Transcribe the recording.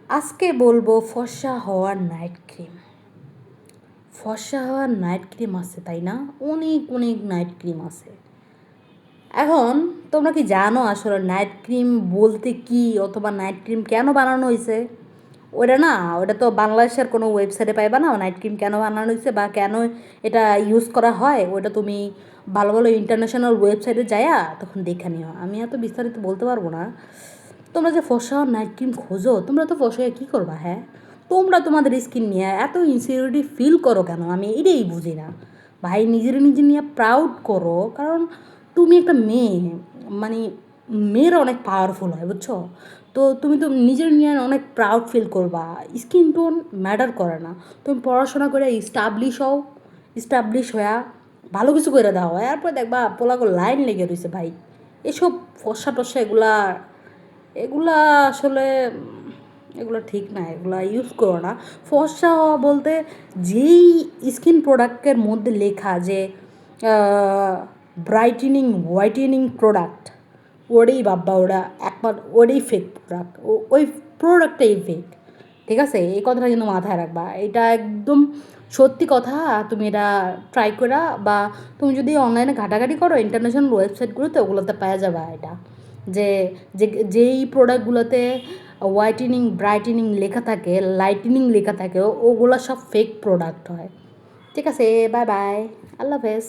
আজকে বলবো ফর্সা হওয়ার নাইট ক্রিম। ফর্সা হওয়ার নাইট ক্রিম আছে, তাই না? অনেক অনেক নাইট ক্রিম আছে। এখন তোমরা কি জানো আসলে নাইট ক্রিম বলতে কি, অথবা নাইট ক্রিম কেন বানানো হয়েছে? ওটা না, ওটা তো বাংলাদেশের কোনো ওয়েবসাইটে পাইবা না। নাইট ক্রিম কেন বানানো হয়েছে বা কেন এটা ইউজ করা হয়, ওটা তুমি ভালো ভালো ইন্টারন্যাশনাল ওয়েবসাইটে যায়া তখন দেখে নিও। আমি এত বিস্তারিত বলতে পারবো না। তোমরা যে ফর্সা নাইট ক্রিম খোঁজো, তোমরা তো ফর্সা কী করবা? হ্যাঁ, তোমরা তোমাদের স্কিন নিয়ে এত ইনসিকিউরিটি ফিল করো কেন? আমি এটাই বুঝি না ভাই। নিজের নিজে নিয়ে প্রাউড করো, কারণ তুমি একটা মেয়ে। মানে মেয়েরা অনেক পাওয়ারফুল হয়, বুঝছো? তো তুমি তো নিজের নিয়ে অনেক প্রাউড ফিল করবা। স্কিন টোন ম্যাটার করে না। তুমি পড়াশোনা করে স্টাবলিশ হয়ে ভালো কিছু করে দাও, এরপর দেখবা পোলাগো লাইন লেগে রয়েছে ভাই। এসব ফর্সা টর্সা এগুলা আসলে এগুলো ঠিক না, এগুলো ইউজ করো না। ফর্সা হওয়া বলতে যেই স্কিন প্রোডাক্টের মধ্যে লেখা যে ব্রাইটেনিং হোয়াইটেনিং প্রোডাক্ট, ওটাই বাব্বা, ওরা একবার ওটাই ফেক প্রোডাক্ট, ওই প্রোডাক্টটাই ফেক। ঠিক আছে, এই কথাটা কিন্তু মাথায় রাখবা। এটা একদম সত্যি কথা। তুমি এটা ট্রাই করা, বা তুমি যদি অনলাইনে ঘাটাঘাটি করো ইন্টারন্যাশনাল ওয়েবসাইটগুলোতে, ওগুলোতে পাওয়া যাবে এটা। যে যেই প্রোডাক্টগুলোতে হোয়াইটেনিং ব্রাইটেনিং লেখা থাকে, লাইটেনিং লেখা থাকে, ওগুলো সব ফেক প্রোডাক্ট হয়। ঠিক আছে, বাই বাই, আল্লাহ হাফেজ।